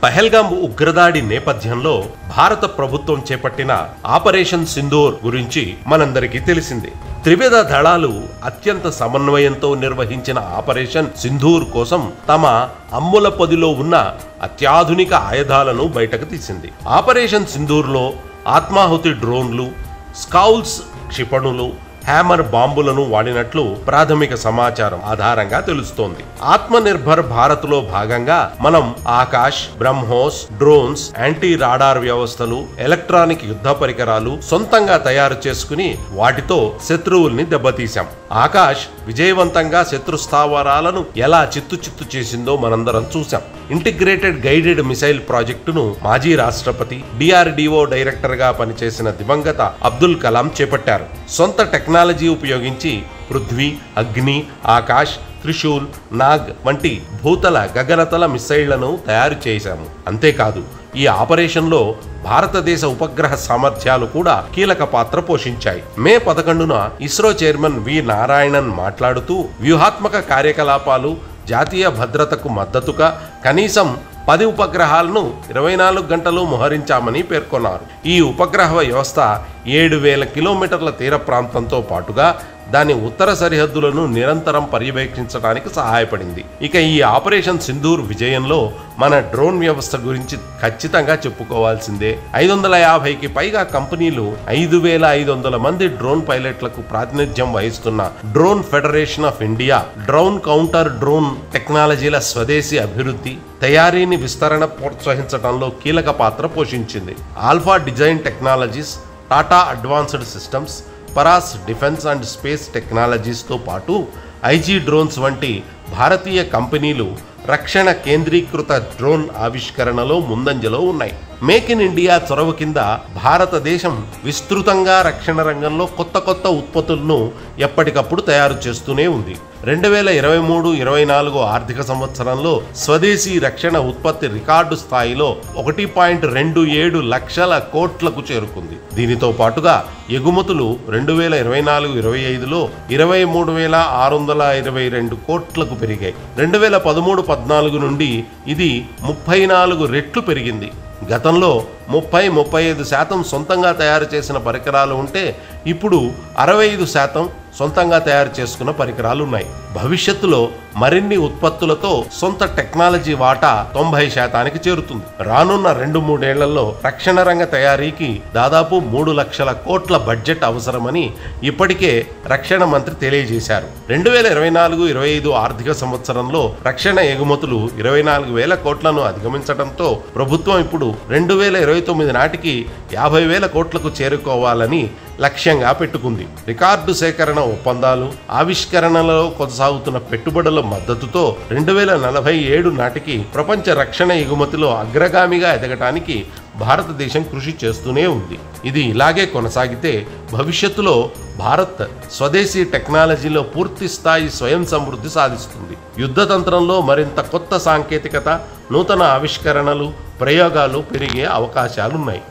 పహల్గాం ఉగ్రదాడి నేపథ్యంలో భారత ప్రభుత్వం చేపట్టిన ఆపరేషన్ సింధూర్ గురించి మనందరికీ తెలిసిందే. త్రివిధ దళాలు అత్యంత సమన్వయంతో నిర్వహించిన ఆపరేషన్ సింధూర్ కోసం తమ అమ్ముల పొదిలో ఉన్న అత్యాధునిక ఆయుధాలను బయటకు తీసింది. ఆపరేషన్ సింధూర్లో ఆత్మాహుతి డ్రోన్లు, స్కౌల్స్ క్షిపణులు, హ్యామర్ బాంబులను వాడినట్లు ప్రాథమిక సమాచారం ఆధారంగా తెలుస్తోంది. ఆత్మనిర్భర్ భారత్ లో భాగంగా మనం Akash, BrahMos, drones, anti radar వ్యవస్థలు, ఎలక్ట్రానిక్ యుద్ధ పరికరాలు సొంతంగా తయారు చేసుకుని వాటితో శత్రువుల్ని దెబ్బతీశాం. ఆకాశ్ విజయవంతంగా శత్రు స్థావరాలను ఎలా చిత్తు చేసిందో మనందరం చూశాం. ఇంటిగ్రేటెడ్ గైడెడ్ మిసైల్ ప్రాజెక్టును మాజీ రాష్ట్రపతి, DRDO డైరెక్టర్ గా పనిచేసిన దివంగత అబ్దుల్ కలాం చేపట్టారు. సొంత టెక్నాలజీ ఉపయోగించి పృథ్వీ, అగ్ని, ఆకాశ్, త్రిశూల్, నాగ్ వంటి భూతల, గగనతల మిసైళ్లను తయారు చేశాము. అంతేకాదు, ఈ ఆపరేషన్లో భారతదేశ ఉపగ్రహ సామర్థ్యాలు కూడా కీలక పాత్ర పోషించాయి. మే 11న ఇస్రో చైర్మన్ వి నారాయణన్ మాట్లాడుతూ వ్యూహాత్మక కార్యకలాపాలు, జాతీయ భద్రతకు మద్దతుగా కనీసం 10 ఉపగ్రహాలను 24 గంటలు మోహరించామని పేర్కొన్నారు. ఈ ఉపగ్రహ వ్యవస్థ 7,000 కిలోమీటర్ల తీర ప్రాంతంతో పాటుగా దాని ఉత్తర సరిహద్దులను నిరంతరం పర్యవేక్షించడానికి సహాయపడింది. ఇక ఈ ఆపరేషన్ సింధూర్ విజయంలో మన డ్రోన్ వ్యవస్థ గురించి ఖచ్చితంగా చెప్పుకోవాల్సిందే. 550కి పైగా కంపెనీలు, 5,500 మంది డ్రోన్ పైలట్లకు ప్రాతినిధ్యం వహిస్తున్న drone federation of India drone counter drone టెక్నాలజీల స్వదేశీ అభివృద్ధి, తయారీని విస్తరణ ప్రోత్సహించడంలో కీలక పాత్ర పోషించింది. Alpha design technologies, Tata advanced systems, Paras defence and space టెక్నాలజీస్తో పాటు IG డ్రోన్స్ వంటి భారతీయ కంపెనీలు రక్షణ కేంద్రీకృత డ్రోన్ ఆవిష్కరణలో ముందంజలో ఉన్నాయి. మేక్ ఇన్ ఇండియా చొరవ కింద భారతదేశం విస్తృతంగా రక్షణ రంగంలో కొత్త ఉత్పత్తులను ఎప్పటికప్పుడు తయారు చేస్తూనే ఉంది. 2023-24 ఆర్థిక సంవత్సరంలో స్వదేశీ రక్షణ ఉత్పత్తి రికార్డు స్థాయిలో 1.27 లక్షల కోట్లకు చేరుకుంది. దీనితో పాటుగా ఎగుమతులు 2024-25లో 23,622 కోట్లకు పెరిగాయి. 2013-14 నుండి ఇది 34 రెట్లు పెరిగింది. గతంలో 30-35% సొంతంగా తయారు చేసిన పరికరాలు ఉంటే ఇప్పుడు 65% సొంతంగా తయారు చేసుకున్న పరికరాలు ఉన్నాయి. భవిష్యత్తులో మరిన్ని ఉత్పత్తులతో సొంత టెక్నాలజీ వాటా 90%కి చేరుతుంది. రానున్న 2-3 ఏళ్లలో రక్షణ రంగ తయారీకి దాదాపు 3 లక్షల కోట్ల బడ్జెట్ అవసరమని ఇప్పటికే రక్షణ మంత్రి తెలియజేశారు. 2024-25 ఆర్థిక సంవత్సరంలో రక్షణ ఎగుమతులు 24,000 కోట్లను అధిగమించడంతో ప్రభుత్వం ఇప్పుడు 2029 నాటికి 50,000 కోట్లకు చేరుకోవాలని లక్ష్యంగా పెట్టుకుంది. రికార్డు సేకరణ ఒప్పందాలు, ఆవిష్కరణలలో కొనసాగుతున్న పెట్టుబడుల మద్దతుతో 2047 నాటికి ప్రపంచ రక్షణ ఎగుమతిలో అగ్రగామిగా ఎదగటానికి భారతదేశం కృషి చేస్తూనే ఉంది. ఇది ఇలాగే కొనసాగితే భవిష్యత్తులో భారత్ స్వదేశీ టెక్నాలజీలో పూర్తి స్థాయి స్వయం సమృద్ధి సాధిస్తుంది. యుద్ధతంత్రంలో మరింత కొత్త సాంకేతికత, నూతన ఆవిష్కరణలు, ప్రయోగాలు పెరిగే అవకాశాలున్నాయి.